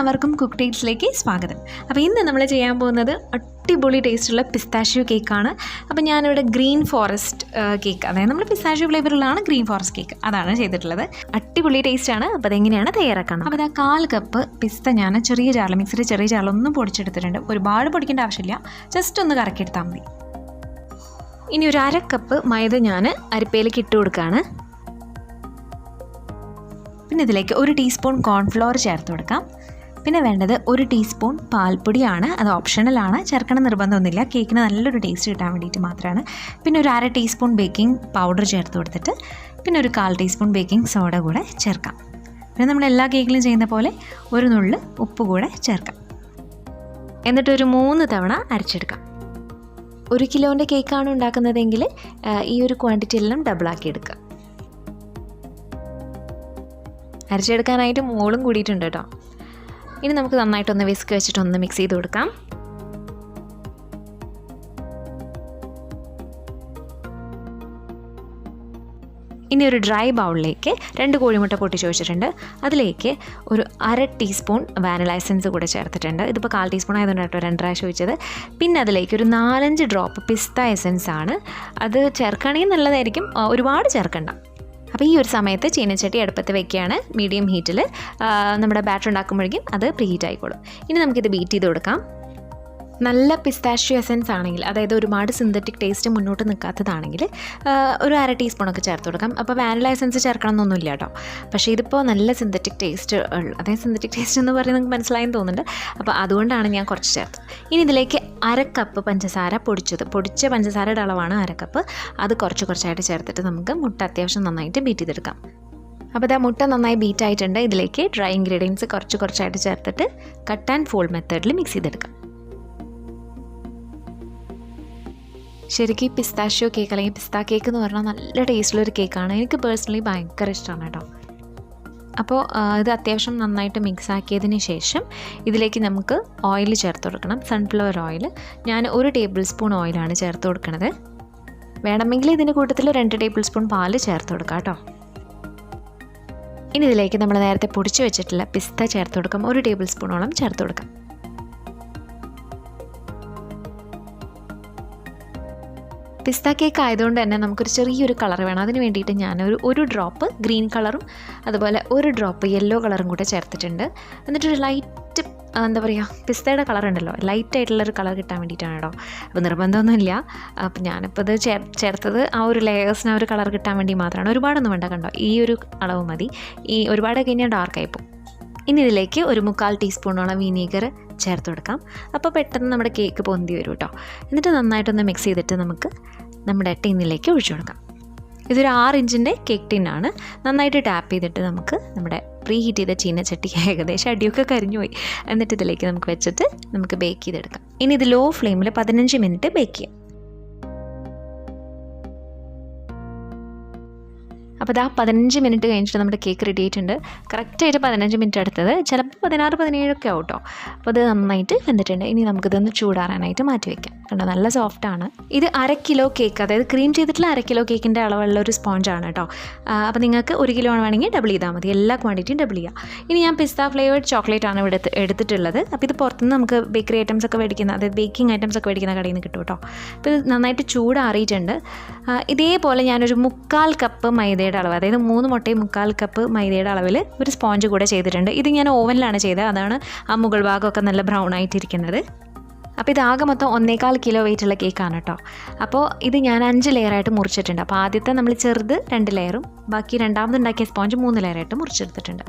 എല്ലാവർക്കും കുക്ക് ടേസ്റ്റിലേക്ക് സ്വാഗതം. അപ്പോൾ ഇന്ന് നമ്മൾ ചെയ്യാൻ പോകുന്നത് അടിപൊളി ടേസ്റ്റുള്ള പിസ്താഷ്യോ കേക്കാണ്. അപ്പോൾ ഞാനിവിടെ ഗ്രീൻ ഫോറസ്റ്റ് കേക്ക്, അതായത് നമ്മൾ പിസ്താഷ്യോ ഫ്ലേവറിലാണ് ഗ്രീൻ ഫോറസ്റ്റ് കേക്ക്, അതാണ് ചെയ്തിട്ടുള്ളത്. അടിപൊളി ടേസ്റ്റാണ്. അപ്പോൾ അതെങ്ങനെയാണ് തയ്യാറാക്കണം? അപ്പോൾ 1/4 കപ്പ് പിസ്ത ഞാൻ ചെറിയ ജാറിൽ, മിക്സിയിൽ ചെറിയ ജാറിലൊന്നും പൊടിച്ചെടുത്തിട്ടുണ്ട്. ഒരുപാട് പൊടിക്കേണ്ട ആവശ്യമില്ല, ജസ്റ്റ് ഒന്ന് കറക്കിയെടുത്താൽ മതി. ഇനി ഒരു 1/2 കപ്പ് മൈദ ഞാൻ അരിപ്പയിലേക്ക് ഇട്ട് കൊടുക്കുകയാണ്. പിന്നെ ഇതിലേക്ക് 1 ടീസ്പൂൺ കോൺഫ്ലവർ ചേർത്ത് കൊടുക്കാം. പിന്നെ വേണ്ടത് 1 ടീസ്പൂൺ പാൽപ്പൊടിയാണ്. അത് ഓപ്ഷണലാണ്, ചേർക്കണം നിർബന്ധമൊന്നുമില്ല, കേക്കിന് നല്ലൊരു ടേസ്റ്റ് കിട്ടാൻ വേണ്ടിയിട്ട് മാത്രമാണ്. പിന്നെ ഒരു 1/2 ടീസ്പൂൺ ബേക്കിംഗ് പൗഡർ ചേർത്ത് കൊടുത്തിട്ട് പിന്നെ ഒരു 1/4 ടീസ്പൂൺ ബേക്കിംഗ് സോഡ കൂടെ ചേർക്കാം. പിന്നെ നമ്മൾ എല്ലാ കേക്കിലും ചെയ്യുന്ന പോലെ ഒരു നുള്ള് ഉപ്പ് കൂടെ ചേർക്കാം. എന്നിട്ട് ഒരു 3 തവണ അരച്ചെടുക്കാം. 1 കിലോൻ്റെ കേക്കാണ് ഉണ്ടാക്കുന്നതെങ്കിൽ ഈ ഒരു ക്വാണ്ടിറ്റി എല്ലാം ഡബിളാക്കി എടുക്കുക. അരച്ചെടുക്കാനായിട്ട് മോളും കൂടിയിട്ടുണ്ട് കേട്ടോ. ഇനി നമുക്ക് നന്നായിട്ടൊന്ന് വിസ്ക് വെച്ചിട്ടൊന്ന് മിക്സ് ചെയ്ത് കൊടുക്കാം. ഇനി ഒരു ഡ്രൈ ബൗളിലേക്ക് 2 കോഴിമുട്ട പൊട്ടിച്ച് വെച്ചിട്ടുണ്ട്. അതിലേക്ക് ഒരു 1/2 ടീസ്പൂൺ വാനില എസൻസ് കൂടെ ചേർത്തിട്ടുണ്ട്. ഇതിപ്പോൾ 1/4 ടീസ്പൂൺ ആയതുകൊണ്ട് കേട്ടോ 2 പ്രാവശ്യം ഒഴിച്ചത്. പിന്നെ അതിലേക്ക് ഒരു 4-5 ഡ്രോപ്പ് പിസ്ത എസൻസ് ആണ്. അത് ചേർക്കുകയാണെങ്കിൽ നല്ലതായിരിക്കും, ഒരുപാട് ചേർക്കണ്ട. അപ്പോൾ ഈ ഒരു സമയത്ത് ചീനച്ചട്ടി അടുപ്പത്ത് വെക്കുകയാണ്, മീഡിയം ഹീറ്റിൽ. നമ്മുടെ ബാറ്റർ ഉണ്ടാക്കുമ്പോഴേക്കും അത് പ്രീ ഹീറ്റ് ആയിക്കോളും. ഇനി നമുക്കിത് ബീറ്റ് ചെയ്ത് കൊടുക്കാം. നല്ല പിസ്താഷ്യോ എസൻസ് ആണെങ്കിൽ, അതായത് ഒരുപാട് സിന്തറ്റിക് ടേസ്റ്റ് മുന്നോട്ട് നിൽക്കാത്തതാണെങ്കിൽ ഒരു 1/2 ടീസ്പൂണൊക്കെ ചേർത്ത് കൊടുക്കാം. അപ്പോൾ വാനില എസൻസ് ചേർക്കണം എന്നൊന്നുമില്ല കേട്ടോ. പക്ഷേ ഇതിപ്പോൾ നല്ല സിന്തറ്റിക് ടേസ്റ്റ്, അതായത് സിന്തറ്റിക് ടേസ്റ്റ് എന്ന് പറയുന്നത് നിങ്ങൾക്ക് മനസ്സിലായെന്ന് തോന്നുന്നുണ്ട്. അപ്പോൾ അതുകൊണ്ടാണ് ഞാൻ കുറച്ച് ചേർത്തത്. ഇനി ഇതിലേക്ക് 1/2 കപ്പ് പഞ്ചസാര പൊടിച്ച പഞ്ചസാരയുടെ അളവാണ് 1/2 കപ്പ്. അത് കുറച്ചായിട്ട് ചേർത്തിട്ട് നമുക്ക് മുട്ട അത്യാവശ്യം നന്നായിട്ട് ബീറ്റ് ചെയ്തെടുക്കാം. അപ്പോൾ ഇതാ മുട്ട നന്നായി ബീറ്റ് ആയിട്ടുണ്ട്. ഇതിലേക്ക് ഡ്രൈ ഇൻഗ്രീഡിയൻസ് കുറച്ചായിട്ട് ചേർത്തിട്ട് കട്ട് ആൻഡ് ഫോൾഡ് മെത്തേഡിൽ മിക്സ് ചെയ്തെടുക്കാം. ശരിക്കും ഈ പിസ്താഷ്യോ കേക്ക് അല്ലെങ്കിൽ പിസ്ത കേക്ക് എന്ന് പറഞ്ഞാൽ നല്ല ടേസ്റ്റുള്ളൊരു കേക്കാണ്. എനിക്ക് പേഴ്സണലി ഭയങ്കര ഇഷ്ടമാണ് കേട്ടോ. അപ്പോൾ ഇത് അത്യാവശ്യം നന്നായിട്ട് മിക്സ് ആക്കിയതിന് ശേഷം ഇതിലേക്ക് നമുക്ക് ഓയിൽ ചേർത്ത് കൊടുക്കണം. Sunflower oil. ഞാൻ 1 ടേബിൾ സ്പൂൺ ഓയിലാണ് ചേർത്ത് കൊടുക്കുന്നത്. വേണമെങ്കിൽ ഇതിൻ്റെ കൂട്ടത്തിൽ 2 ടേബിൾ സ്പൂൺ പാല് ചേർത്ത് കൊടുക്കാം കേട്ടോ. ഇനി ഇതിലേക്ക് നമ്മൾ നേരത്തെ പൊടിച്ച് വെച്ചിട്ടുള്ള പിസ്ത ചേർത്ത് കൊടുക്കാം. 1 ടേബിൾ സ്പൂണോളം ചേർത്ത് കൊടുക്കാം. പിസ്ത കേക്ക് ആയതുകൊണ്ട് തന്നെ നമുക്കൊരു ചെറിയൊരു കളർ വേണം. അതിന് വേണ്ടിയിട്ട് ഞാൻ ഒരു ഡ്രോപ്പ് ഗ്രീൻ കളറും അതുപോലെ 1 ഡ്രോപ്പ് യെല്ലോ കളറും കൂടെ ചേർത്തിട്ടുണ്ട്. എന്നിട്ടൊരു ലൈറ്റ്, എന്താ പറയുക, പിസ്തയുടെ കളർ ഉണ്ടല്ലോ, ലൈറ്റായിട്ടുള്ളൊരു കളർ കിട്ടാൻ വേണ്ടിയിട്ടാണ് കേട്ടോ. അപ്പോൾ നിർബന്ധമൊന്നുമില്ല. അപ്പോൾ ഞാനിപ്പോൾ ഇത് ചേർത്തത് ആ ഒരു ലെയേഴ്സിന് ആ ഒരു കളർ കിട്ടാൻ വേണ്ടി മാത്രമാണ്. ഒരുപാടൊന്നും വേണ്ട, കണ്ടോ, ഈ ഒരു അളവ് മതി. ഈ ഒരുപാട് കഴിഞ്ഞാൽ ഡാർക്കായി പോകും. ഇനി ഇതിലേക്ക് ഒരു 1/4 ടീസ്പൂണോളം വിനീഗർ ചേർത്ത് കൊടുക്കാം. അപ്പോൾ പെട്ടെന്ന് നമ്മുടെ കേക്ക് പൊന്തി വരും കേട്ടോ. എന്നിട്ട് നന്നായിട്ടൊന്ന് മിക്സ് ചെയ്തിട്ട് നമുക്ക് നമ്മുടെ ടിന്നിലേക്ക് ഒഴിച്ചു കൊടുക്കാം. ഇതൊരു 6 ഇഞ്ചിൻ്റെ കേക്ക് ടിന്നാണ്. നന്നായിട്ട് ടാപ്പ് ചെയ്തിട്ട് നമുക്ക് നമ്മുടെ പ്രീ ഹീറ്റ് ചെയ്ത ചീനച്ചട്ടി ഏകദേശം അടിയൊക്കെ കരിഞ്ഞു പോയി. എന്നിട്ട് ഇതിലേക്ക് നമുക്ക് വെച്ചിട്ട് നമുക്ക് ബേക്ക് ചെയ്തെടുക്കാം. ഇനി ഇത് ലോ ഫ്ലെയിമിൽ 15 മിനിറ്റ് ബേക്ക് ചെയ്യാം. അപ്പോൾ ഇതാ 15 മിനിറ്റ് കഴിഞ്ഞിട്ട് നമ്മുടെ കേക്ക് റെഡി ആയിട്ടുണ്ട്. കറക്റ്റായിട്ട് 15 മിനിറ്റ് എടുത്തത്, ചിലപ്പോൾ 16-17 ഒക്കെ ആവും കേട്ടോ. അപ്പോൾ അത് നന്നായിട്ട് വെന്തിട്ടുണ്ട്. ഇനി നമുക്കിതൊന്ന് ചൂടാറാനായിട്ട് മാറ്റി വയ്ക്കാം. കണ്ടോ, നല്ല സോഫ്റ്റാണ്. ഇത് 1/2 കിലോ കേക്ക്, അതായത് ക്രീം ചെയ്തിട്ടുള്ള 1/2 കിലോ കേക്കിൻ്റെ അളവുള്ള ഒരു സ്പോഞ്ചാണ് കേട്ടോ. അപ്പോൾ നിങ്ങൾക്ക് 1 കിലോ വേണമെങ്കിൽ ഡബിൾ ചെയ്താൽ മതി, എല്ലാ ക്വാണ്ടിറ്റിയും ഡബിൾ ചെയ്യുക. ഇനി ഞാൻ പിസ്ത ഫ്ലേവേർഡ് ചോക്ലേറ്റ് ആണ് ഇവിടെ എടുത്തിട്ടുള്ളത്. അപ്പോൾ ഇത് പുറത്തുനിന്ന് നമുക്ക് ബേക്കറി ഐറ്റംസ് ഒക്കെ മേടിക്കുന്ന, അതായത് ബേക്കിംഗ് ഐറ്റംസ് ഒക്കെ മേടിക്കുന്ന കടയിൽ നിന്ന് കിട്ടും കേട്ടോ. അപ്പോൾ ഇത് നന്നായിട്ട് ചൂടാറിയിട്ടുണ്ട്. ഇതേപോലെ ഞാനൊരു 1/4 കപ്പ് മൈദയുടെ അളവ്, അതായത് 3 മുട്ടയും 1/4 കപ്പ് മൈദയുടെ അളവിൽ ഒരു സ്പോഞ്ച് കൂടെ ചെയ്തിട്ടുണ്ട്. ഇത് ഞാൻ ഓവനിലാണ് ചെയ്തത്, അതാണ് ആ മുകൾ ഭാഗമൊക്കെ നല്ല ബ്രൗൺ ആയിട്ടിരിക്കുന്നത്. അപ്പോൾ ഇതാകെ മൊത്തം 1.25 കിലോ വെയിറ്റുള്ള കേക്കാണ് കേട്ടോ. അപ്പോൾ ഇത് ഞാൻ 5 ലെയറായിട്ട് മുറിച്ചിട്ടുണ്ട്. അപ്പോൾ ആദ്യത്തെ നമ്മൾ ചെറുത് 2 ലെയറും ബാക്കി രണ്ടാമതുണ്ടാക്കിയ സ്പോഞ്ച് 3 ലെയറായിട്ട് മുറിച്ചെടുത്തിട്ടുണ്ട്.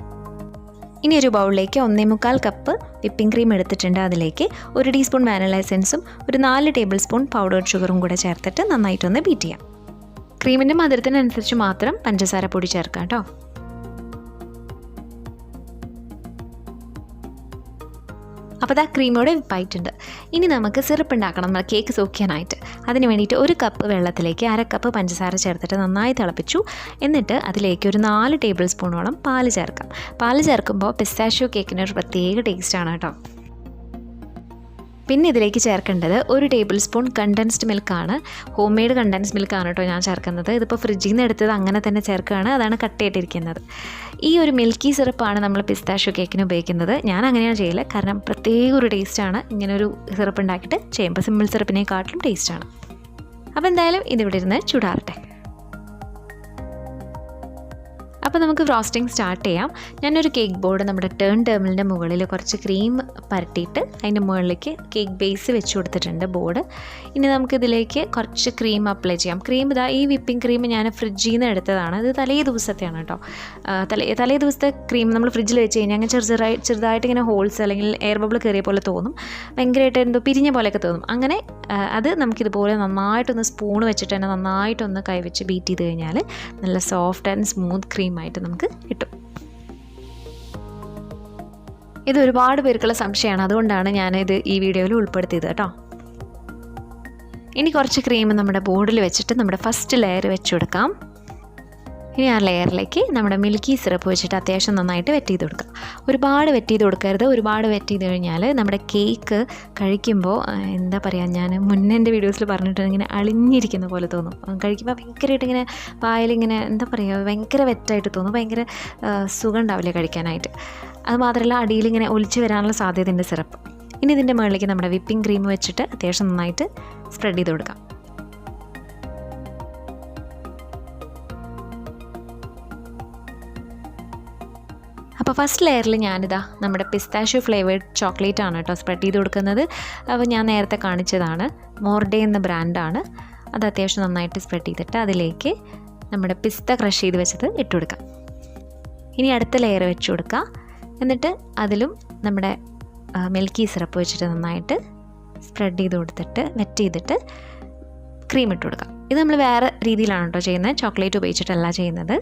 ഇനി ഒരു ബൗളിലേക്ക് 1.25 കപ്പ് വിപ്പിംഗ് ക്രീം എടുത്തിട്ടുണ്ട്. അതിലേക്ക് 1 ടീസ്പൂൺ വാനില എസൻസും ഒരു 4 ടേബിൾ സ്പൂൺ പൗഡേർഡ് ഷുഗറും കൂടെ ചേർത്തിട്ട് നന്നായിട്ടൊന്ന് ബീറ്റ് ചെയ്യാം. ക്രീമിൻ്റെ മധുരത്തിനനുസരിച്ച് മാത്രം പഞ്ചസാര പൊടി ചേർക്കാം കേട്ടോ. അപ്പോൾ ആ ക്രീമോടെ വിപ്പായിട്ടുണ്ട്. ഇനി നമുക്ക് സിറപ്പ് ഉണ്ടാക്കണം, നമ്മൾ കേക്ക് സോക്കിയാനായിട്ട്. അതിന് വേണ്ടിയിട്ട് 1 കപ്പ് വെള്ളത്തിലേക്ക് 1/2 കപ്പ് പഞ്ചസാര ചേർത്തിട്ട് നന്നായി തിളപ്പിച്ചു. എന്നിട്ട് അതിലേക്ക് ഒരു 4 ടേബിൾ സ്പൂണോളം പാല് ചേർക്കാം. പാല് ചേർക്കുമ്പോൾ പിസ്താഷ്യോ കേക്കിന് ഒരു പ്രത്യേക ടേസ്റ്റാണ് കേട്ടോ. പിന്നെ ഇതിലേക്ക് ചേർക്കേണ്ടത് 1 ടേബിൾ സ്പൂൺ കണ്ടൻസ്ഡ് മിൽക്കാണ്. ഹോം മെയ്ഡ് കണ്ടൻസ്ഡ് മിൽക്കാണ് കേട്ടോ ഞാൻ ചേർക്കുന്നത്. ഇതിപ്പോൾ ഫ്രിഡ്ജിൽ നിന്ന് എടുത്തത് അങ്ങനെ തന്നെ ചേർക്കുകയാണ്, അതാണ് കട്ടയായിട്ടിരിക്കുന്നത്. ഈ ഒരു മിൽക്കി സിറപ്പാണ് നമ്മൾ പിസ്താഷ്യോ കേക്കിന് ഉപയോഗിക്കുന്നത്. ഞാൻ അങ്ങനെയാണ് ചെയ്യല്, കാരണം പ്രത്യേക ഒരു ടേസ്റ്റാണ് ഇങ്ങനൊരു സിറപ്പ് ഉണ്ടാക്കിയിട്ട് ചെയ്യുമ്പോൾ. സിമ്പിൾ സിറപ്പിനെക്കാട്ടിലും ടേസ്റ്റാണ്. അപ്പോൾ എന്തായാലും ഇതിവിടെ ഇരുന്ന് ചൂടാറട്ടെ. അപ്പോൾ നമുക്ക് ഫ്രോസ്റ്റിംഗ് സ്റ്റാർട്ട് ചെയ്യാം. ഞാനൊരു കേക്ക് ബോർഡ് നമ്മുടെ ടേൺ ടേബിളിൻ്റെ മുകളിൽ കുറച്ച് ക്രീം പരട്ടിയിട്ട് അതിൻ്റെ മുകളിലേക്ക് കേക്ക് ബേസ് വെച്ച് കൊടുത്തിട്ടുണ്ട് ബോർഡ്. ഇനി നമുക്കിതിലേക്ക് കുറച്ച് ക്രീം അപ്ലൈ ചെയ്യാം. ക്രീം ഈ വിപ്പിംഗ് ക്രീം ഞാൻ ഫ്രിഡ്ജിൽ നിന്ന് എടുത്തതാണ്. ഇത് തലേ ദിവസത്തെയാണ് കേട്ടോ. തലേ ദിവസത്തെ ക്രീം നമ്മൾ ഫ്രിഡ്ജിൽ വെച്ച് കഴിഞ്ഞാൽ അങ്ങനെ ചെറുതായിട്ട് ഇങ്ങനെ ഹോൾസ് അല്ലെങ്കിൽ എയർ ബബിൾ കയറിയ പോലെ തോന്നും, ഭയങ്കരമായിട്ട് എന്തോ പിരിഞ്ഞ പോലെയൊക്കെ തോന്നും. അങ്ങനെ അത് നമുക്കിതുപോലെ നന്നായിട്ടൊന്ന് സ്പൂൺ വെച്ചിട്ട് തന്നെ നന്നായിട്ടൊന്ന് കൈവച്ച് ബീറ്റ് ചെയ്ത് കഴിഞ്ഞാൽ നല്ല സോഫ്റ്റ് ആൻഡ് സ്മൂത്ത് ക്രീമായിട്ട് നമുക്ക് കിട്ടും. ഇത് ഒരുപാട് പേർക്കുള്ള സംശയമാണ്, അതുകൊണ്ടാണ് ഞാനിത് ഈ വീഡിയോയിൽ ഉൾപ്പെടുത്തിയത് കേട്ടോ. ഇനി കുറച്ച് ക്രീം നമ്മുടെ ബോർഡിൽ വെച്ചിട്ട് നമ്മുടെ ഫസ്റ്റ് ലെയർ വെച്ച് കൊടുക്കാം. ഇനി ആ ലെയറിലേക്ക് നമ്മുടെ മിൽക്കി സിറപ്പ് വെച്ചിട്ട് അത്യാവശ്യം നന്നായിട്ട് വെറ്റ് ചെയ്ത് കൊടുക്കുക. ഒരുപാട് വെറ്റ് ചെയ്ത് കൊടുക്കരുത്. ഒരുപാട് വെറ്റ് ചെയ്ത് കഴിഞ്ഞാൽ നമ്മുടെ കേക്ക് കഴിക്കുമ്പോൾ എന്താ പറയുക, ഞാൻ മുന്നേ എൻ്റെ വീഡിയോസിൽ പറഞ്ഞിട്ട് ഇങ്ങനെ അളിഞ്ഞിരിക്കുന്ന പോലെ തോന്നും. കഴിക്കുമ്പോൾ ഭയങ്കരമായിട്ട് ഇങ്ങനെ വായിലിങ്ങനെ എന്താ പറയുക, ഭയങ്കര വെറ്റായിട്ട് തോന്നും, ഭയങ്കര സുഖം ഉണ്ടാവില്ല കഴിക്കാനായിട്ട്. അതുമാത്രമല്ല അടിയിലിങ്ങനെ ഒലിച്ച് വരാനുള്ള സാധ്യതയുണ്ട് സിറപ്പ്. ഇനി ഇതിൻ്റെ മുകളിലേക്ക് നമ്മുടെ വിപ്പിംഗ് ക്രീം വെച്ചിട്ട് അത്യാവശ്യം നന്നായിട്ട് സ്പ്രെഡ് ചെയ്ത് കൊടുക്കാം. അപ്പോൾ ഫസ്റ്റ് ലെയറിൽ ഞാനിതാ നമ്മുടെ പിസ്താഷ്യോ ഫ്ലേവേർഡ് ചോക്ലേറ്റ് ആണ് കേട്ടോ സ്പ്രെഡ് ചെയ്ത് കൊടുക്കുന്നത്. അപ്പോൾ ഞാൻ നേരത്തെ കാണിച്ചതാണ്, മോർഡേ എന്ന ബ്രാൻഡാണ്. അത് അത്യാവശ്യം നന്നായിട്ട് സ്പ്രെഡ് ചെയ്തിട്ട് അതിലേക്ക് നമ്മുടെ പിസ്ത ക്രഷ് ചെയ്ത് വെച്ചത് ഇട്ട് കൊടുക്കാം. ഇനി അടുത്ത ലെയർ വെച്ച് കൊടുക്കുക. എന്നിട്ട് അതിലും നമ്മുടെ മിൽക്കി സിറപ്പ് വെച്ചിട്ട് നന്നായിട്ട് സ്പ്രെഡ് ചെയ്ത് കൊടുത്തിട്ട് വെറ്റ് ചെയ്തിട്ട് ക്രീം ഇട്ട് കൊടുക്കാം. ഇത് നമ്മൾ വേറെ രീതിയിലാണ് കേട്ടോ ചെയ്യുന്നത്, ചോക്ലേറ്റ് ഉപയോഗിച്ചിട്ടല്ല ചെയ്യുന്നത്.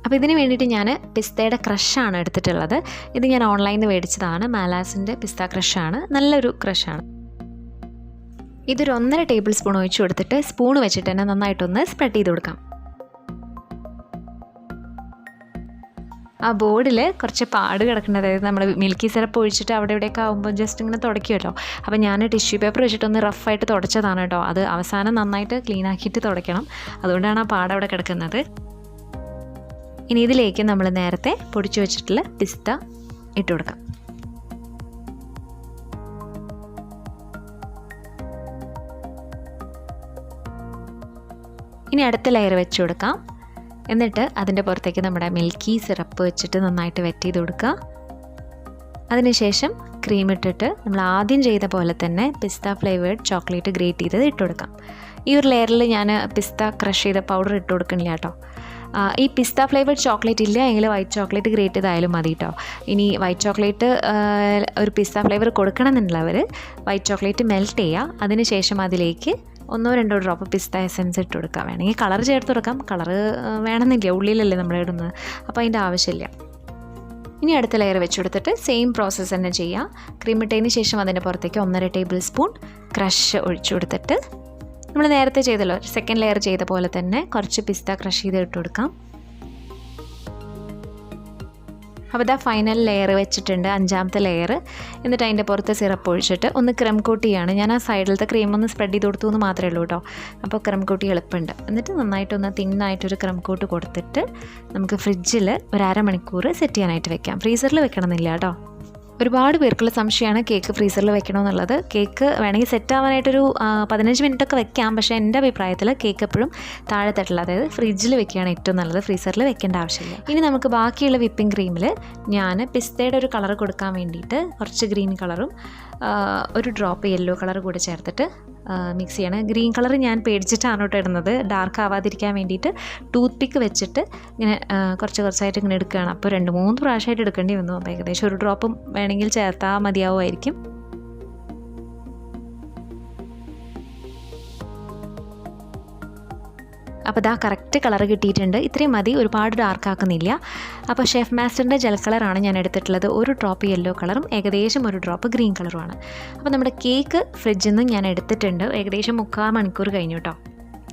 അപ്പോൾ ഇതിന് വേണ്ടിയിട്ട് ഞാൻ പിസ്തയുടെ ക്രഷാണ് എടുത്തിട്ടുള്ളത്. ഇത് ഞാൻ ഓൺലൈനിൽ നിന്ന് മേടിച്ചതാണ്. മാലാസിൻ്റെ പിസ്ത ക്രഷാണ്, നല്ലൊരു ക്രഷാണ്. ഇതൊരു 1.5 ടേബിൾ സ്പൂൺ ഒഴിച്ച് കൊടുത്തിട്ട് സ്പൂൺ വെച്ചിട്ട് തന്നെ നന്നായിട്ടൊന്ന് സ്പ്രെഡ് ചെയ്ത് കൊടുക്കാം. ആ ബോർഡിൽ കുറച്ച് പാട് കിടക്കുന്നത്, അതായത് നമ്മൾ മിൽക്കി സിറപ്പ് ഒഴിച്ചിട്ട് അവിടെ ഇവിടെയൊക്കെ ആകുമ്പോൾ ജസ്റ്റ് ഇങ്ങനെ തുടയ്ക്കുമല്ലോ. അപ്പോൾ ഞാൻ ടിഷ്യൂ പേപ്പർ വെച്ചിട്ടൊന്ന് റഫായിട്ട് തുടച്ചതാണ് കേട്ടോ. അത് അവസാനം നന്നായിട്ട് ക്ലീൻ ആക്കിയിട്ട് തുടയ്ക്കണം, അതുകൊണ്ടാണ് ആ പാട് അവിടെ കിടക്കുന്നത്. ഇനി ഇതിലേക്ക് നമ്മൾ നേരത്തെ പൊടിച്ചു വെച്ചിട്ടുള്ള പിസ്ത ഇട്ട് കൊടുക്കാം. ഇനി അടുത്ത ലെയർ വെച്ച് കൊടുക്കാം. എന്നിട്ട് അതിൻ്റെ പുറത്തേക്ക് നമ്മുടെ മിൽക്കി സിറപ്പ് വെച്ചിട്ട് നന്നായിട്ട് വെറ്റ് ചെയ്ത് കൊടുക്കുക. അതിനുശേഷം ക്രീം ഇട്ടിട്ട് നമ്മൾ ആദ്യം ചെയ്ത പോലെ തന്നെ പിസ്ത ഫ്ലേവേർഡ് ചോക്ലേറ്റ് ഗ്രേറ്റ് ചെയ്തത് ഇട്ട് കൊടുക്കാം. ഈ ഒരു ലെയറിൽ ഞാൻ പിസ്ത ക്രഷ് ചെയ്ത പൗഡർ ഇട്ട് കൊടുക്കണില്ല കേട്ടോ. ഈ പിസ്ത ഫ്ലേവേർഡ് ചോക്ലേറ്റ് ഇല്ല എങ്കിൽ വൈറ്റ് ചോക്ലേറ്റ് ഗ്രേറ്റ് ചെയ്തായാലും മതി കേട്ടോ. ഇനി വൈറ്റ് ചോക്ലേറ്റ് ഒരു പിസ്ത ഫ്ലേവർ കൊടുക്കണമെന്നുള്ളവർ വൈറ്റ് ചോക്ലേറ്റ് മെൽറ്റ് ചെയ്യുക. അതിനുശേഷം അതിലേക്ക് 1-2 ഡ്രോപ്പ് പിസ്ത എസൻസ് ഇട്ട് കൊടുക്കാം. വേണമെങ്കിൽ കളർ ചേർത്ത് കൊടുക്കാം, കളർ വേണമെന്നില്ല, ഉള്ളിലല്ലേ നമ്മൾ ഇടുന്നത്, അപ്പോൾ അതിൻ്റെ ആവശ്യമില്ല. ഇനി അടുത്ത ലെയർ വെച്ച് കൊടുത്തിട്ട് സെയിം പ്രോസസ്സ് തന്നെ ചെയ്യുക. ക്രീം ഇട്ടതിന് ശേഷം അതിൻ്റെ പുറത്തേക്ക് 1.5 ടേബിൾ സ്പൂൺ ക്രഷ് ഒഴിച്ചു കൊടുത്തിട്ട് നമ്മൾ നേരത്തെ ചെയ്തല്ലോ, സെക്കൻഡ് ലെയർ ചെയ്ത പോലെ തന്നെ കുറച്ച് പിസ്ത ക്രഷ് ചെയ്ത് ഇട്ട് കൊടുക്കാം. അപ്പോൾ ഇതാ ഫൈനൽ ലെയർ വെച്ചിട്ടുണ്ട്, 5ാമത്തെ ലെയർ. എന്നിട്ട് അതിൻ്റെ പുറത്ത് സിറപ്പ് ഒഴിച്ചിട്ട് ഒന്ന് ക്രീം കോട്ട് ചെയ്യാണ്. ഞാൻ ആ സൈഡിലത്തെ ക്രീം ഒന്ന് സ്പ്രെഡ് ചെയ്ത് കൊടുത്തു എന്ന് മാത്രമേ ഉള്ളൂ കേട്ടോ. അപ്പോൾ ക്രീം കോട്ട് എളുപ്പമുണ്ട്. എന്നിട്ട് നന്നായിട്ടൊന്ന് തിന്നായിട്ടൊരു ക്രീം കോട്ട് കൊടുത്തിട്ട് നമുക്ക് ഫ്രിഡ്ജിൽ ഒരു 1/2 മണിക്കൂർ സെറ്റ് ചെയ്യാനായിട്ട് വെക്കാം. ഫ്രീസറിൽ വെക്കണമെന്നില്ല കേട്ടോ. ഒരുപാട് പേർക്കുള്ള സംശയമാണ് കേക്ക് ഫ്രീസറിൽ വെക്കണമെന്നുള്ളത്. കേക്ക് വേണമെങ്കിൽ സെറ്റ് ആവാനായിട്ടൊരു 15 മിനിറ്റൊക്കെ വെക്കാം, പക്ഷേ എൻ്റെ അഭിപ്രായത്തിൽ കേക്ക് എപ്പോഴും താഴെ തട്ടില്ല, അതായത് ഫ്രിഡ്ജിൽ വെക്കുകയാണ് ഏറ്റവും നല്ലത്, ഫ്രീസറിൽ വെക്കേണ്ട ആവശ്യമില്ല. ഇനി നമുക്ക് ബാക്കിയുള്ള വിപ്പിംഗ് ക്രീമിൽ ഞാൻ പിസ്തയുടെ ഒരു കളർ കൊടുക്കാൻ വേണ്ടിയിട്ട് കുറച്ച് ഗ്രീൻ കളറും ഒരു ഡ്രോപ്പ് യെല്ലോ കളർ കൂടി ചേർത്തിട്ട് മിക്സ് ചെയ്യണം. ഗ്രീൻ കളർ ഞാൻ പേടിച്ചിട്ടാണ് കേട്ടോ ഇടുന്നത്, ഡാർക്ക് ആവാതിരിക്കാൻ വേണ്ടിയിട്ട്. ടൂത്ത് പിക്ക് വെച്ചിട്ട് ഇങ്ങനെ കുറച്ചായിട്ട് ഇങ്ങനെ എടുക്കുകയാണ്. അപ്പോൾ 2-3 പ്രാവശ്യമായിട്ട് എടുക്കേണ്ടി വന്നു. അപ്പോൾ ഏകദേശം ഒരു ഡ്രോപ്പും വേണമെങ്കിൽ ചേർത്താൽ മതിയാവുമായിരിക്കും. അപ്പോൾ ഇതാ കറക്റ്റ് കളർ കിട്ടിയിട്ടുണ്ട്. ഇത്രയും മതി, ഒരുപാട് ഡാർക്ക് ആക്കുന്നില്ല. അപ്പോൾ ഷെഫ് മാസ്റ്ററിൻ്റെ ജെൽ കളറാണ് ഞാൻ എടുത്തിട്ടുള്ളത്. ഒരു ഡ്രോപ്പ് യെല്ലോ കളറും ഏകദേശം ഒരു ഡ്രോപ്പ് ഗ്രീൻ കളറുമാണ്. അപ്പോൾ നമ്മുടെ കേക്ക് ഫ്രിഡ്ജിൽ നിന്ന് ഞാൻ എടുത്തിട്ടുണ്ട്. ഏകദേശം 3/4 മണിക്കൂർ കഴിഞ്ഞു കേട്ടോ.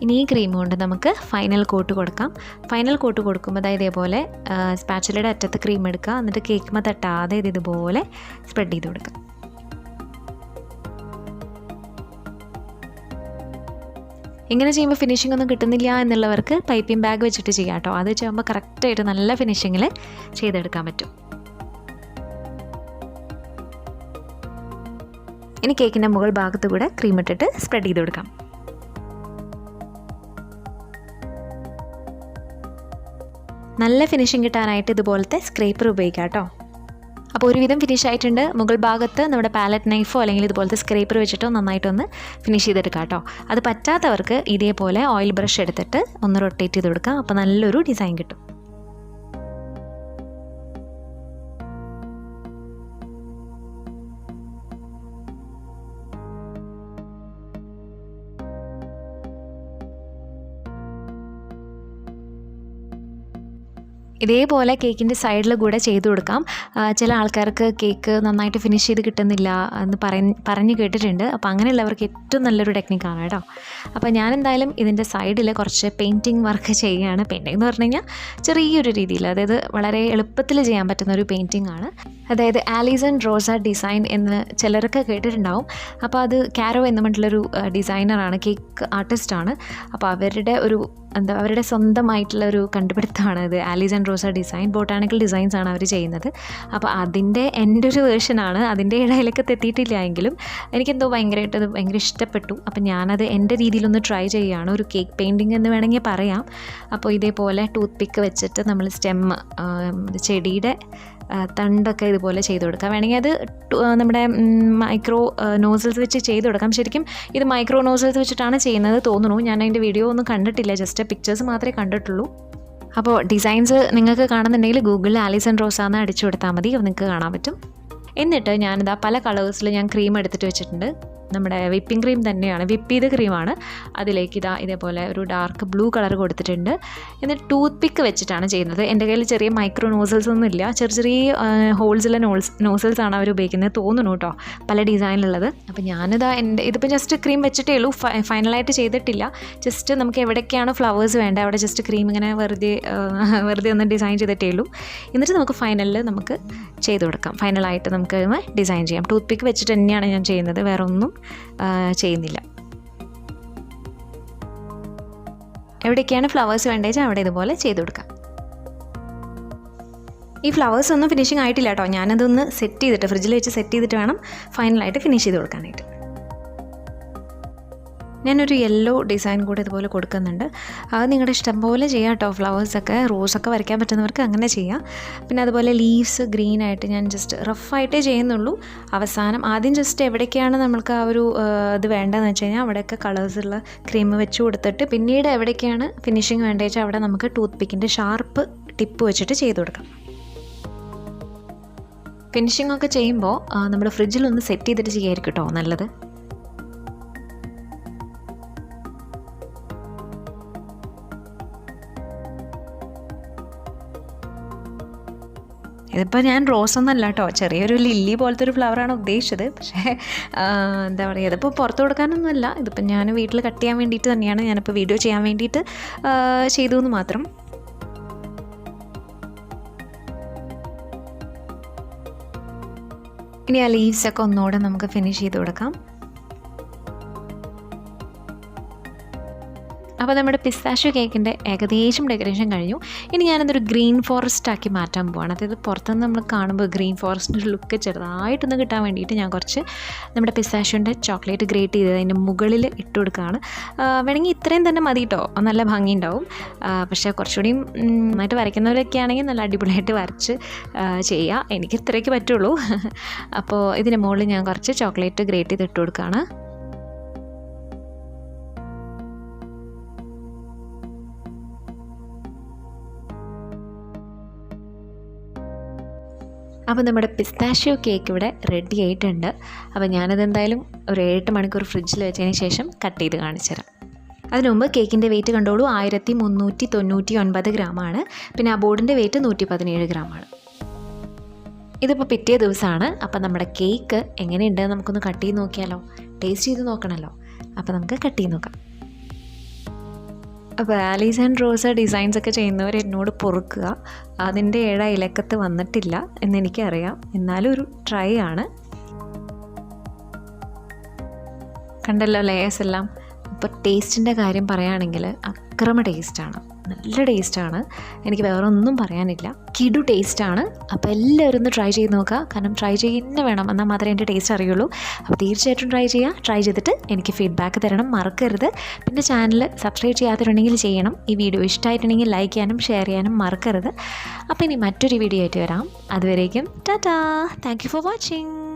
ഇനി ഈ ക്രീം കൊണ്ട് നമുക്ക് ഫൈനൽ കോട്ട് കൊടുക്കാം. ഫൈനൽ കോട്ട് കൊടുക്കുമ്പോൾ അതായത് ഇതേപോലെ സ്പാച്ചുലയുടെ അറ്റത്ത് ക്രീം എടുക്കുക. എന്നിട്ട് കേക്കുമ്പോൾ തട്ടാതെ ഇതുപോലെ സ്പ്രെഡ് ചെയ്ത് കൊടുക്കുക. ഇങ്ങനെ ചെയ്യുമ്പോൾ ഫിനിഷിംഗ് ഒന്നും കിട്ടുന്നില്ല എന്നുള്ളവർക്ക് പൈപ്പിംഗ് ബാഗ് വെച്ചിട്ട് ചെയ്യാം കേട്ടോ. അത് ചെയ്യുമ്പോൾ കറക്റ്റായിട്ട് നല്ല ഫിനിഷിങ്ങിൽ ചെയ്തെടുക്കാൻ പറ്റും. ഇനി കേക്കിൻ്റെ മുകൾ ഭാഗത്ത് കൂടെ ക്രീം ഇട്ടിട്ട് സ്പ്രെഡ് ചെയ്ത് കൊടുക്കാം. നല്ല ഫിനിഷിംഗ് കിട്ടാനായിട്ട് ഇതുപോലത്തെ സ്ക്രേപ്പർ ഉപയോഗിക്കാം കേട്ടോ. അപ്പോൾ ഒരുവിധം ഫിനിഷ് ആയിട്ടുണ്ട്. മുകൾ ഭാഗത്ത് നമ്മുടെ പാലറ്റ് നൈഫോ അല്ലെങ്കിൽ ഇതുപോലത്തെ സ്ക്രേപ്പർ വെച്ചിട്ടോ നന്നായിട്ടൊന്ന് ഫിനിഷ് ചെയ്തെടുക്കാം കേട്ടോ. അത് പറ്റാത്തവർക്ക് ഇതേപോലെ ഓയിൽ ബ്രഷ് എടുത്തിട്ട് ഒന്ന് റൊട്ടേറ്റ് ചെയ്ത് കൊടുക്കാം. അപ്പോൾ നല്ലൊരു ഡിസൈൻ കിട്ടും. ഇതേപോലെ കേക്കിൻ്റെ സൈഡിൽ കൂടെ ചെയ്ത് കൊടുക്കാം. ചില ആൾക്കാർക്ക് കേക്ക് നന്നായിട്ട് ഫിനിഷ് ചെയ്ത് കിട്ടുന്നില്ല എന്ന് പറഞ്ഞ് കേട്ടിട്ടുണ്ട്. അപ്പോൾ അങ്ങനെയുള്ളവർക്ക് ഏറ്റവും നല്ലൊരു ടെക്നിക്കാണ് കേട്ടോ. അപ്പോൾ ഞാൻ എന്തായാലും ഇതിൻ്റെ സൈഡിൽ കുറച്ച് പെയിൻറ്റിങ് വർക്ക് ചെയ്യുകയാണ്. പെയിൻറ്റിംഗ് എന്ന് പറഞ്ഞു കഴിഞ്ഞാൽ ചെറിയൊരു രീതിയിൽ, അതായത് വളരെ എളുപ്പത്തിൽ ചെയ്യാൻ പറ്റുന്ന ഒരു പെയിൻറ്റിംഗ് ആണ്. അതായത് ആലീസ് ആൻഡ് റോസ ഡിസൈൻ എന്ന് ചിലരൊക്കെ കേട്ടിട്ടുണ്ടാവും. അപ്പോൾ അത് കാരോ എന്ന് പറഞ്ഞിട്ടുള്ളൊരു ഡിസൈനറാണ്, കേക്ക് ആർട്ടിസ്റ്റാണ്. അപ്പോൾ അവരുടെ സ്വന്തമായിട്ടുള്ള ഒരു കണ്ടുപിടുത്തമാണ് ഇത്. Alice and Rosa design botanical designs ആണ് അവർ ചെയ്യുന്നത്. അപ്പോൾ അതിൻ്റെ എൻ്റെ ഒരു വേർഷനാണ്. അതിൻ്റെ ഇടയിലൊക്കെ എത്തിയിട്ടില്ല എങ്കിലും എനിക്കെന്തോ ഭയങ്കര ഇഷ്ടപ്പെട്ടു. അപ്പോൾ ഞാനത് എൻ്റെ രീതിയിലൊന്ന് ട്രൈ ചെയ്യുകയാണ്. ഒരു കേക്ക് പെയിൻറ്റിങ് എന്ന് വേണമെങ്കിൽ പറയാം. അപ്പോൾ ഇതേപോലെ ടൂത്ത് പിക്ക് വെച്ചിട്ട് നമ്മൾ ചെടിയുടെ തണ്ടൊക്കെ ഇതുപോലെ ചെയ്ത് കൊടുക്കാം. വേണമെങ്കിൽ അത് നമ്മുടെ മൈക്രോ നോസിൽസ് വെച്ച് ചെയ്ത് കൊടുക്കാം. ശരിക്കും ഇത് മൈക്രോ നോസിൽസ് വെച്ചിട്ടാണ് ചെയ്യുന്നത് തോന്നുന്നു. ഞാൻ അതിൻ്റെ വീഡിയോ ഒന്നും കണ്ടിട്ടില്ല, ജസ്റ്റ് പിക്ചേഴ്സ് മാത്രമേ കണ്ടിട്ടുള്ളൂ. അപ്പോൾ ഡിസൈൻസ് നിങ്ങൾക്ക് കാണുന്നുണ്ടെങ്കിൽ ഗൂഗിളിൽ ആലീസ് ആൻഡ് റോസ എന്ന് അടിച്ചു കൊടുത്താൽ മതി, അത് നിങ്ങൾക്ക് കാണാൻ പറ്റും. എന്നിട്ട് ഞാനിതാ പല കളേഴ്സിൽ ഞാൻ ക്രീം എടുത്തിട്ട് വെച്ചിട്ടുണ്ട്. നമ്മുടെ വിപ്പിംഗ് ക്രീം തന്നെയാണ്, വിപ്പ് ചെയ്ത ക്രീമാണ്. അതിലേക്ക് ഇതേപോലെ ഒരു ഡാർക്ക് ബ്ലൂ കളർ കൊടുത്തിട്ടുണ്ട്. എന്നിട്ട് ടൂത്ത് പിക്ക് വെച്ചിട്ടാണ് ചെയ്യുന്നത്. എൻ്റെ കയ്യിൽ ചെറിയ മൈക്രോ നോസിൽസ് ഒന്നും ഇല്ല, ചെറിയ ഹോൾസിലെ നോസിൽസ് ആണ് അവർ ഉപയോഗിക്കുന്നത് തോന്നുന്നു കേട്ടോ, പല ഡിസൈനിലുള്ളത്. അപ്പോൾ ഇതിപ്പോൾ ജസ്റ്റ് ക്രീം വെച്ചിട്ടേ ഉള്ളൂ, ഫൈനലായിട്ട് ചെയ്തിട്ടില്ല. ജസ്റ്റ് നമുക്ക് എവിടേക്കാണ് ഫ്ലവേഴ്സ് വേണ്ടത് അവിടെ ജസ്റ്റ് ക്രീം ഇങ്ങനെ വെറുതെ ഒന്ന് ഡിസൈൻ ചെയ്തിട്ടേ ഉള്ളൂ. എന്നിട്ട് നമുക്ക് ഫൈനലിൽ നമുക്ക് ചെയ്ത് കൊടുക്കാം. ഫൈനലായിട്ട് നമുക്ക് ഡിസൈൻ ചെയ്യാം. ടൂത്ത് പിക്ക് വെച്ചിട്ട് തന്നെയാണ് ഞാൻ ചെയ്യുന്നത്, വേറെ ഒന്നും ചെയ്യുന്നില്ല. എവിടേക്കാണ് ഫ്ലവേഴ്സ് വേണ്ടത് അവിടെ ഇതുപോലെ ചെയ്ത് കൊടുക്കാം. ഈ ഫ്ലവേഴ്സ് ഒന്നും ഫിനിഷിംഗ് ആയിട്ടില്ല കേട്ടോ. ഞാനതൊന്ന് സെറ്റ് ചെയ്തിട്ട് ഫ്രിഡ്ജിൽ വെച്ച് സെറ്റ് ചെയ്തിട്ട് വേണം ഫൈനലായിട്ട് ഫിനിഷ് ചെയ്ത് കൊടുക്കാനായിട്ട്. ഞാനൊരു യെല്ലോ ഡിസൈൻ കൂടെ ഇതുപോലെ കൊടുക്കുന്നുണ്ട്. അത് നിങ്ങളുടെ ഇഷ്ടം പോലെ ചെയ്യാം കേട്ടോ. ഫ്ലവേഴ്സൊക്കെ റോസൊക്കെ വരയ്ക്കാൻ പറ്റുന്നവർക്ക് അങ്ങനെ ചെയ്യാം. പിന്നെ അതുപോലെ ലീവ്സ് ഗ്രീനായിട്ട് ഞാൻ ജസ്റ്റ് റഫായിട്ടേ ചെയ്യുന്നുള്ളൂ. അവസാനം ആദ്യം ജസ്റ്റ് എവിടേക്കാണ് നമ്മൾക്ക് ആ ഒരു ഇത് വേണ്ടതെന്ന് വെച്ച് കഴിഞ്ഞാൽ അവിടെയൊക്കെ കളേഴ്സുള്ള ക്രീം വെച്ച് കൊടുത്തിട്ട് പിന്നീട് എവിടേക്കാണ് ഫിനിഷിങ് വേണ്ടത് വെച്ചാൽ അവിടെ നമുക്ക് ടൂത്ത് പിക്കിൻ്റെ ഷാർപ്പ് ടിപ്പ് വെച്ചിട്ട് ചെയ്ത് കൊടുക്കാം. ഫിനിഷിംഗ് ഒക്കെ ചെയ്യുമ്പോൾ നമ്മുടെ ഫ്രിഡ്ജിലൊന്ന് സെറ്റ് ചെയ്തിട്ട് ചെയ്യായിരിക്കും കേട്ടോ നല്ലത്. ഇതിപ്പോൾ ഞാൻ റോസൊന്നും അല്ല കേട്ടോ, ചെറിയൊരു ലില്ലി പോലത്തെ ഒരു ഫ്ലവറാണ് ഉദ്ദേശിച്ചത്. പക്ഷേ എന്താ പറയുക, ഇതിപ്പോൾ പുറത്ത് കൊടുക്കാനൊന്നുമല്ല, ഇതിപ്പോൾ ഞാൻ വീട്ടിൽ കട്ട് ചെയ്യാൻ വേണ്ടിയിട്ട് തന്നെയാണ്, ഞാനിപ്പോൾ വീഡിയോ ചെയ്യാൻ വേണ്ടിയിട്ട് ചെയ്തു എന്ന് മാത്രം. ഇനി ആ ലീവ്സൊക്കെ ഒന്നുകൂടെ നമുക്ക് ഫിനിഷ് ചെയ്ത് കൊടുക്കാം. അപ്പോൾ നമ്മുടെ പിസ്താഷ്യോ കേക്കിൻ്റെ ഏകദേശം ഡെക്കറേഷൻ കഴിഞ്ഞു. ഇനി ഞാനതൊരു ഗ്രീൻ ഫോറസ്റ്റ് ആക്കി മാറ്റാൻ പോവാണ്. അതായത് പുറത്തുനിന്ന് നമ്മൾ കാണുമ്പോൾ ഗ്രീൻ ഫോറസ്റ്റിൻ്റെ ഒരു ലുക്ക് ചെറുതായിട്ടൊന്ന് കിട്ടാൻ വേണ്ടിയിട്ട് ഞാൻ കുറച്ച് നമ്മുടെ പിസ്താഷ്യോൻ്റെ ചോക്ലേറ്റ് ഗ്രേറ്റ് ചെയ്ത് അതിൻ്റെ മുകളിൽ ഇട്ട് കൊടുക്കുകയാണ്. വേണമെങ്കിൽ ഇത്രയും തന്നെ മതി കേട്ടോ, നല്ല ഭംഗിയുണ്ടാവും. പക്ഷേ കുറച്ചുകൂടിയും നന്നായിട്ട് വരയ്ക്കുന്നവരൊക്കെ ആണെങ്കിൽ നല്ല അടിപൊളിയായിട്ട് വരച്ച് ചെയ്യുക. എനിക്ക് ഇത്രയൊക്കെ പറ്റുള്ളൂ. അപ്പോൾ ഇതിന് മുകളിൽ ഞാൻ കുറച്ച് ചോക്ലേറ്റ് ഗ്രേറ്റ് ചെയ്ത് ഇട്ട് കൊടുക്കുകയാണ്. അപ്പോൾ നമ്മുടെ പിസ്താഷ്യോ കേക്ക് ഇവിടെ റെഡി ആയിട്ടുണ്ട്. അപ്പോൾ ഞാനതെന്തായാലും ഒരു 8 മണിക്കൂർ ഫ്രിഡ്ജിൽ വെച്ചതിന് ശേഷം കട്ട് ചെയ്ത് കാണിച്ചു തരാം. അതിനു മുമ്പ് കേക്കിൻ്റെ വെയിറ്റ് കണ്ടോളൂ, 1399 ഗ്രാമാണ്. പിന്നെ ആ ബോർഡിൻ്റെ വെയിറ്റ് 117 ഗ്രാമാണ്. ഇതിപ്പോൾ പിറ്റേ ദിവസമാണ്. അപ്പോൾ നമ്മുടെ കേക്ക് എങ്ങനെയുണ്ട് നമുക്കൊന്ന് കട്ട് ചെയ്ത് നോക്കിയാലോ, ടേസ്റ്റ് ചെയ്ത് നോക്കണമല്ലോ. അപ്പോൾ നമുക്ക് കട്ട് ചെയ്ത് നോക്കാം. അപ്പോൾ ആലീസ് ആൻഡ് റോസ ഡിസൈൻസൊക്കെ ചെയ്യുന്നവർ എന്നോട് പൊറുക്കുക, അതിൻ്റെ ഇലക്കത്ത് വന്നിട്ടില്ല എന്നെനിക്കറിയാം, എന്നാലും ഒരു ട്രൈ ആണ്. കണ്ടല്ലോ ലേയേഴ്സ് എല്ലാം. അപ്പോൾ ടേസ്റ്റിൻ്റെ കാര്യം പറയുകയാണെങ്കിൽ അക്രമ ടേസ്റ്റാണ്, നല്ല ടേസ്റ്റാണ്. എനിക്ക് വേറെ ഒന്നും പറയാനില്ല. കിടു ടേസ്റ്റാണ്. അപ്പോൾ എല്ലാവരും ഒന്ന് ട്രൈ ചെയ്ത് നോക്കുക. കാരണം ട്രൈ ചെയ്യുന്ന വേണം, എന്നാൽ മാത്രമേ എൻ്റെ ടേസ്റ്റ് അറിയുള്ളൂ. അപ്പോൾ തീർച്ചയായിട്ടും ട്രൈ ചെയ്യുക. ട്രൈ ചെയ്തിട്ട് എനിക്ക് ഫീഡ്ബാക്ക് തരണം, മറക്കരുത്. പിന്നെ ചാനൽ സബ്സ്ക്രൈബ് ചെയ്യാത്തിട്ടുണ്ടെങ്കിൽ ചെയ്യണം. ഈ വീഡിയോ ഇഷ്ടമായിട്ടുണ്ടെങ്കിൽ ലൈക്ക് ചെയ്യാനും ഷെയർ ചെയ്യാനും മറക്കരുത്. അപ്പോൾ ഇനി മറ്റൊരു വീഡിയോ ആയിട്ട് വരാം. അതുവരേക്കും Tata. Thank you for watching.